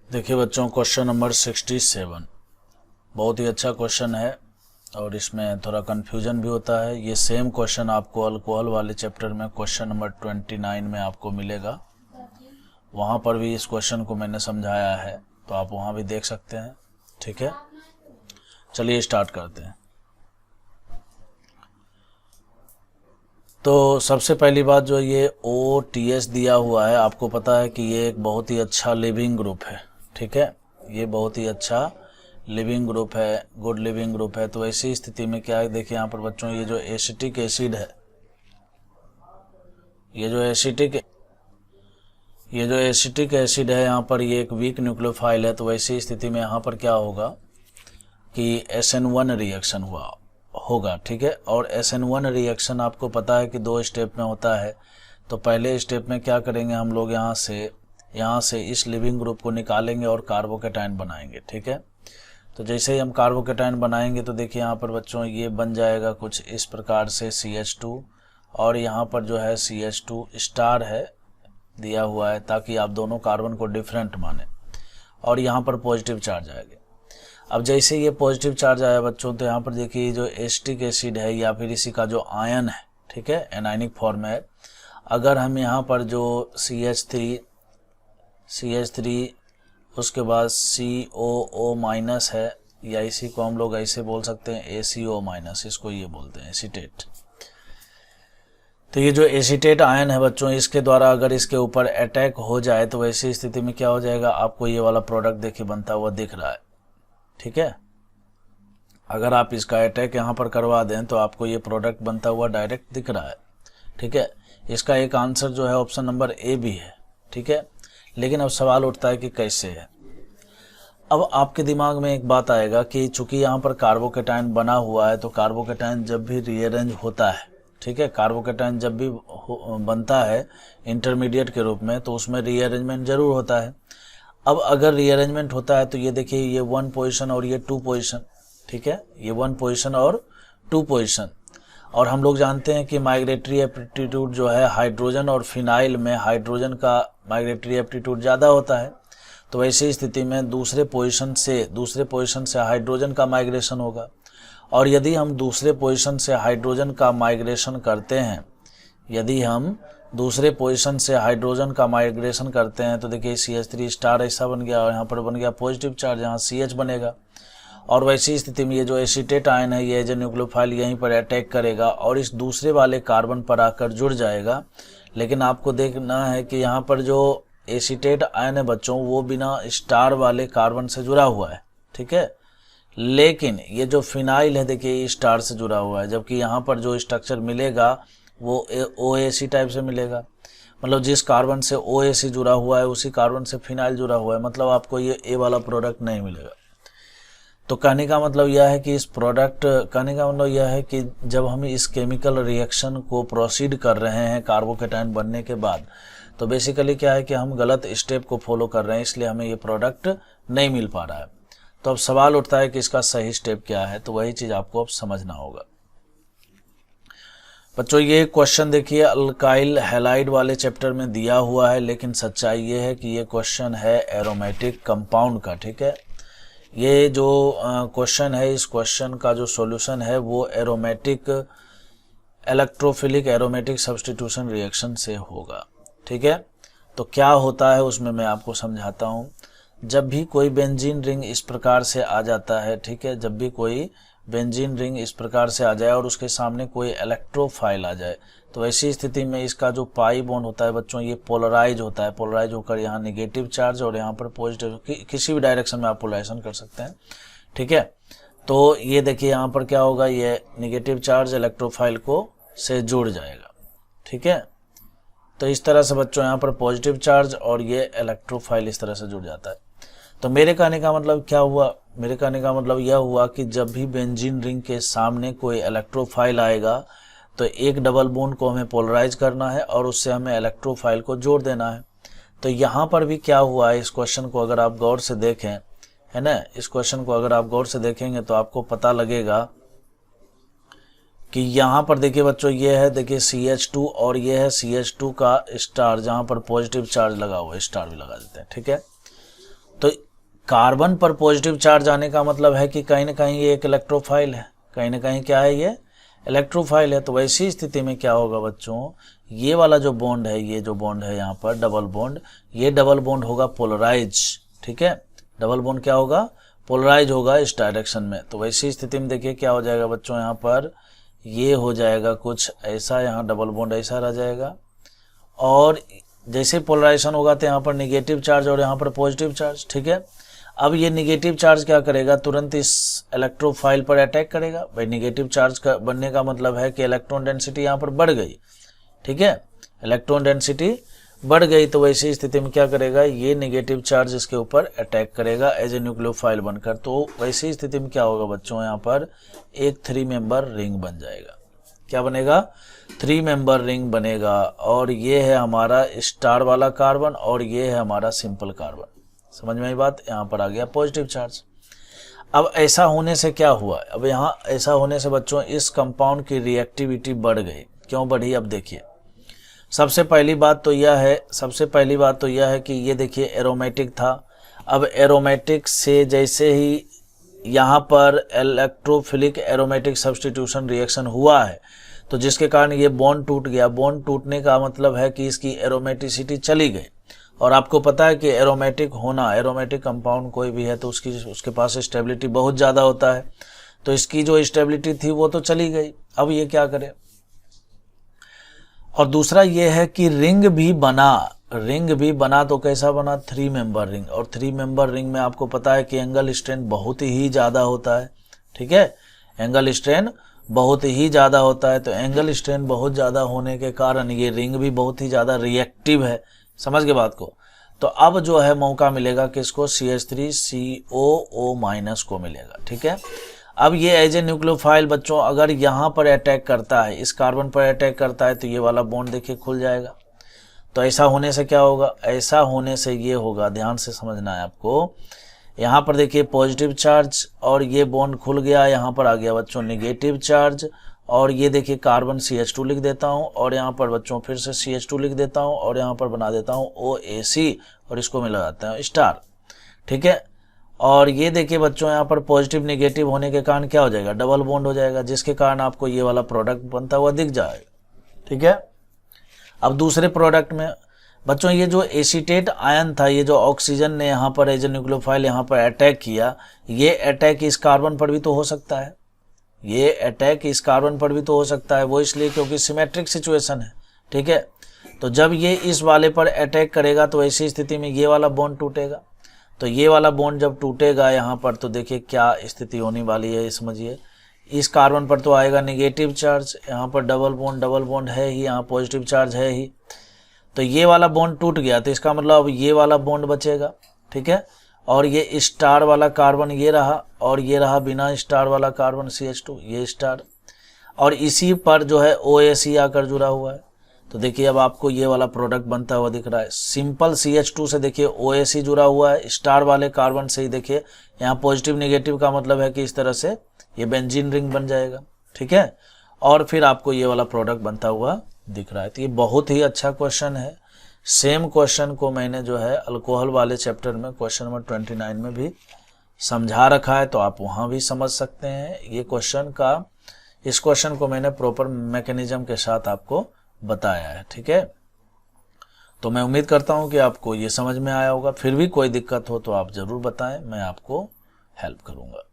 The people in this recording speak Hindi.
देखिए बच्चों, क्वेश्चन नंबर 67 बहुत ही अच्छा क्वेश्चन है और इसमें थोड़ा कन्फ्यूजन भी होता है। ये सेम क्वेश्चन आपको अल्कोहल वाले चैप्टर में क्वेश्चन नंबर 29 में आपको मिलेगा। वहाँ पर भी इस क्वेश्चन को मैंने समझाया है, तो आप वहाँ भी देख सकते हैं। ठीक है, चलिए स्टार्ट करते हैं। तो सबसे पहली बात, जो ये OTS दिया हुआ है, आपको पता है कि ये एक बहुत ही अच्छा लिविंग ग्रुप है। ठीक है, ये बहुत ही अच्छा लिविंग ग्रुप है, गुड लिविंग ग्रुप है। तो ऐसी स्थिति में क्या है, देखिए यहाँ पर बच्चों, ये जो एसिटिक एसिड है, ये जो एसिटिक एसिड है, यहाँ पर ये एक वीक न्यूक्लियोफाइल है। तो ऐसी स्थिति में यहाँ पर क्या होगा कि SN1 रिएक्शन होगा। ठीक है, और SN1 रिएक्शन आपको पता है कि 2 स्टेप में होता है। तो पहले स्टेप में क्या करेंगे हम लोग, यहाँ से इस लिविंग ग्रुप को निकालेंगे और कार्बोकेटाइन बनाएंगे। ठीक है, तो जैसे ही हम कार्बोकेटाइन बनाएंगे तो देखिए यहाँ पर बच्चों ये बन जाएगा कुछ इस प्रकार से CH2, और यहाँ पर जो है CH2 स्टार है दिया हुआ है, ताकि आप दोनों कार्बन को डिफरेंट माने, और यहाँ पर पॉजिटिव चार्ज आएगा। अब जैसे ये पॉजिटिव चार्ज आया बच्चों, तो यहाँ पर देखिए जो एसिटिक एसिड है या फिर इसी का जो आयन है, ठीक है, एनायनिक फॉर्म है। अगर हम यहाँ पर जो CH3 उसके बाद COO माइनस है, या इसी को हम लोग ऐसे बोल सकते हैं ACO माइनस, इसको ये बोलते हैं एसीटेट। तो ये जो एसीटेट आयन है बच्चों, इसके द्वारा अगर इसके ऊपर अटैक हो जाए तो वैसी स्थिति में क्या हो जाएगा, आपको ये वाला प्रोडक्ट देखिए बनता हुआ दिख रहा है। ठीक है, अगर आप इसका अटैक यहाँ पर करवा दें तो आपको ये प्रोडक्ट बनता हुआ डायरेक्ट दिख रहा है। ठीक है, इसका एक आंसर जो है ऑप्शन नंबर A भी है। ठीक है, लेकिन अब सवाल उठता है कि कैसे है। अब आपके दिमाग में एक बात आएगा कि चूंकि यहाँ पर कार्बोकेटाइन बना हुआ है, तो कार्बोकेटाइन जब भी रीअरेंज होता है, ठीक है, कार्बोकेटाइन जब भी बनता है इंटरमीडिएट के रूप में, तो उसमें रीअरेंजमेंट जरूर होता है। अब अगर रीअरेंजमेंट होता है तो ये देखिए, ये 1 पोजीशन और ये 2 पोजीशन, ठीक है, ये 1 पोजीशन और 2 पोजीशन। और हम लोग जानते हैं कि माइग्रेटरी एप्टीट्यूड जो है हाइड्रोजन और फिनाइल में, हाइड्रोजन का माइग्रेटरी एप्टीट्यूड ज़्यादा होता है। तो ऐसी स्थिति में दूसरे पोजीशन से हाइड्रोजन का माइग्रेशन होगा। और यदि हम दूसरे पोजीशन से हाइड्रोजन का माइग्रेशन करते हैं, तो देखिए CH3 स्टार ऐसा बन गया, और यहाँ पर बन गया पॉजिटिव चार्ज, यहाँ CH बनेगा। और वैसी स्थिति में ये जो एसीटेट आयन है, ये जो न्यूक्लियोफाइल यहीं पर अटैक करेगा और इस दूसरे वाले कार्बन पर आकर जुड़ जाएगा। लेकिन आपको देखना है कि यहाँ पर जो एसीटेट आयन है बच्चों, वो बिना स्टार वाले कार्बन से जुड़ा हुआ है। ठीक है, लेकिन ये जो फिनाइल है देखिए, स्टार से जुड़ा हुआ है, जबकि यहाँ पर जो स्ट्रक्चर मिलेगा वो OAC टाइप से मिलेगा। मतलब जिस कार्बन से OAC जुड़ा हुआ है उसी कार्बन से फिनाइल जुड़ा हुआ है, मतलब आपको ये A वाला प्रोडक्ट नहीं मिलेगा। तो कहने का मतलब यह है कि जब हम इस केमिकल रिएक्शन को प्रोसीड कर रहे हैं कार्बोकेटाइन बनने के बाद, तो बेसिकली क्या है कि हम गलत स्टेप को फॉलो कर रहे हैं, इसलिए हमें ये प्रोडक्ट नहीं मिल पा रहा है। तो अब सवाल उठता है कि इसका सही स्टेप क्या है, तो वही चीज़ आपको अब समझना होगा। बच्चों ये क्वेश्चन देखिए अल्काइल हैलाइड वाले चैप्टर में दिया हुआ है, लेकिन सच्चाई ये है कि ये क्वेश्चन है एरोमेटिक कंपाउंड का। ठीक है, ये जो क्वेश्चन है, इस क्वेश्चन का जो सॉल्यूशन है वो इलेक्ट्रोफिलिक एरोमेटिक सब्स्टिट्यूशन रिएक्शन से होगा। ठीक है, तो क्या होता है उसमें मैं आपको समझाता हूँ। जब भी कोई बेंजीन रिंग इस प्रकार से आ जाता है, ठीक है, जब भी कोई बेंजीन रिंग इस प्रकार से आ जाए और उसके सामने कोई इलेक्ट्रोफाइल आ जाए, तो ऐसी स्थिति में इसका जो पाई बॉन्ड होता है बच्चों, ये पोलराइज होता है। पोलराइज होकर यहाँ नेगेटिव चार्ज और यहाँ पर पॉजिटिव, किसी भी डायरेक्शन में आप पोलराइजेशन कर सकते हैं। ठीक है, तो ये देखिए यहाँ पर क्या होगा, ये नेगेटिव चार्ज इलेक्ट्रोफाइल को से जुड़ जाएगा। ठीक है, तो इस तरह से बच्चों यहाँ पर पॉजिटिव चार्ज और ये इलेक्ट्रोफाइल इस तरह से जुड़ जाता है। तो मेरे कहने का मतलब क्या हुआ, मेरे कहने का मतलब यह हुआ कि जब भी बेंजीन रिंग के सामने कोई इलेक्ट्रोफाइल आएगा, तो एक डबल बॉन्ड को हमें पोलराइज करना है और उससे हमें इलेक्ट्रोफाइल को जोड़ देना है। तो यहाँ पर भी क्या हुआ है, इस क्वेश्चन को अगर आप गौर से देखें, है ना, इस क्वेश्चन को अगर आप गौर से देखेंगे तो आपको पता लगेगा कि यहाँ पर देखिए बच्चों, ये है देखिए CH2 और ये है CH2 का स्टार, जहाँ पर पॉजिटिव चार्ज लगा हुआ है, स्टार भी लगा देते हैं। ठीक है, तो कार्बन पर पॉजिटिव चार्ज आने का मतलब है कि कहीं ना कहीं ये एक इलेक्ट्रोफाइल है, कहीं ना कहीं क्या है, ये इलेक्ट्रोफाइल है। तो वैसी स्थिति में क्या होगा बच्चों, ये वाला जो बॉन्ड है, ये जो बॉन्ड है यहाँ पर डबल बॉन्ड, ये डबल बॉन्ड होगा पोलराइज। ठीक है, डबल बॉन्ड क्या होगा, पोलराइज होगा इस डायरेक्शन में। तो वैसी स्थिति में देखिए क्या हो जाएगा बच्चों, यहाँ पर ये हो जाएगा कुछ ऐसा, यहाँ डबल बॉन्ड ऐसा रह जाएगा, और जैसे पोलराइजेशन होगा तो यहाँ पर निगेटिव चार्ज और यहाँ पर पॉजिटिव चार्ज। ठीक है, अब ये निगेटिव चार्ज क्या करेगा, तुरंत इस इलेक्ट्रोफाइल पर अटैक करेगा। भाई निगेटिव चार्ज का बनने का मतलब है कि इलेक्ट्रॉन डेंसिटी यहाँ पर बढ़ गई। ठीक है, इलेक्ट्रॉन डेंसिटी बढ़ गई, तो वैसी स्थिति में क्या करेगा, ये नेगेटिव चार्ज इसके ऊपर अटैक करेगा एज ए न्यूक्लियोफाइल बनकर। तो वैसी स्थिति में क्या होगा बच्चों, यहाँ पर एक 3 मेंबर रिंग बन जाएगा। क्या बनेगा, 3 मेंबर रिंग बनेगा, और ये है हमारा स्टार वाला कार्बन और ये है हमारा सिंपल कार्बन। समझ में आई बात, यहाँ पर आ गया पॉजिटिव चार्ज। अब ऐसा होने से क्या हुआ, अब यहाँ ऐसा होने से बच्चों इस कंपाउंड की रिएक्टिविटी बढ़ गई। क्यों बढ़ी, अब देखिए सबसे पहली बात तो यह है कि ये देखिए एरोमेटिक था। अब एरोमेटिक से जैसे ही यहाँ पर इलेक्ट्रोफिलिक एरोमेटिक सब्स्टिट्यूशन रिएक्शन हुआ है, तो जिसके कारण ये बॉन्ड टूट गया। बॉन्ड टूटने का मतलब है कि इसकी एरोमेटिसिटी चली गई, और आपको पता है कि एरोमेटिक कंपाउंड कोई भी है तो उसके पास स्टेबिलिटी बहुत ज़्यादा होता है। तो इसकी जो स्टेबिलिटी थी वो तो चली गई। अब ये क्या करे, और दूसरा ये है कि रिंग भी बना तो कैसा बना, 3 मेंबर रिंग। और 3 मेंबर रिंग में आपको पता है कि एंगल स्ट्रेन बहुत ही ज़्यादा होता है। ठीक है, एंगल स्ट्रेन बहुत ही ज़्यादा होता है। तो एंगल स्ट्रेन बहुत ज़्यादा होने के कारण ये रिंग भी बहुत ही ज़्यादा रिएक्टिव है। समझ गए बात को। तो अब जो है मौका मिलेगा किसको, CH3COO- को मिलेगा। ठीक है, अब ये एज ए न्यूक्लियोफाइल बच्चों अगर यहाँ पर अटैक करता है, इस कार्बन पर अटैक करता है, तो ये वाला बॉन्ड देखिए खुल जाएगा। तो ऐसा होने से क्या होगा, ऐसा होने से ये होगा, ध्यान से समझना है आपको। यहाँ पर देखिए पॉजिटिव चार्ज और ये बॉन्ड खुल गया, यहाँ पर आ गया बच्चों नेगेटिव चार्ज, और ये देखिए कार्बन CH2 लिख देता हूँ, और यहाँ पर बच्चों फिर से CH2 लिख देता हूँ, और यहाँ पर बना देता हूँ OAC, और इसको मिला जाता है स्टार। ठीक है, और ये देखिए बच्चों यहाँ पर पॉजिटिव नेगेटिव होने के कारण क्या हो जाएगा, डबल बॉन्ड हो जाएगा, जिसके कारण आपको ये वाला प्रोडक्ट बनता हुआ दिख जाएगा। ठीक है, अब दूसरे प्रोडक्ट में बच्चों ये जो एसीटेट आयन था, ये जो ऑक्सीजन ने यहाँ पर एज ए न्यूक्लियोफाइल यहाँ पर अटैक किया, ये अटैक इस कार्बन पर भी तो हो सकता है, ये अटैक इस कार्बन पर भी तो हो सकता है। वो इसलिए क्योंकि सिमेट्रिक सिचुएशन है। ठीक है, तो जब ये इस वाले पर अटैक करेगा तो ऐसी स्थिति में ये वाला बॉन्ड टूटेगा। तो ये वाला बॉन्ड जब टूटेगा यहाँ पर, तो देखिए क्या स्थिति होने वाली है, समझिए। इस कार्बन पर तो आएगा नेगेटिव चार्ज, यहाँ पर डबल बॉन्ड है ही, यहाँ पॉजिटिव चार्ज है ही। तो ये वाला बॉन्ड टूट गया, तो इसका मतलब अब ये वाला बॉन्ड बचेगा। ठीक है, और ये स्टार वाला कार्बन ये रहा, और ये रहा बिना स्टार वाला कार्बन CH2, ये स्टार, और इसी पर जो है OAC आकर जुड़ा हुआ है। तो देखिए अब आपको ये वाला प्रोडक्ट बनता हुआ दिख रहा है। सिंपल CH2 से देखिए OAC जुड़ा हुआ है, स्टार वाले कार्बन से ही देखिए यहाँ पॉजिटिव नेगेटिव का मतलब है कि इस तरह से ये बेंजीन रिंग बन जाएगा। ठीक है, और फिर आपको ये वाला प्रोडक्ट बनता हुआ दिख रहा है। तो ये बहुत ही अच्छा क्वेश्चन है। सेम क्वेश्चन को मैंने जो है अल्कोहल वाले चैप्टर में क्वेश्चन नंबर 29 में भी समझा रखा है, तो आप वहाँ भी समझ सकते हैं। ये इस क्वेश्चन को मैंने प्रॉपर मैकेनिज्म के साथ आपको बताया है। ठीक है, तो मैं उम्मीद करता हूँ कि आपको ये समझ में आया होगा। फिर भी कोई दिक्कत हो तो आप ज़रूर बताएं, मैं आपको हेल्प करूँगा।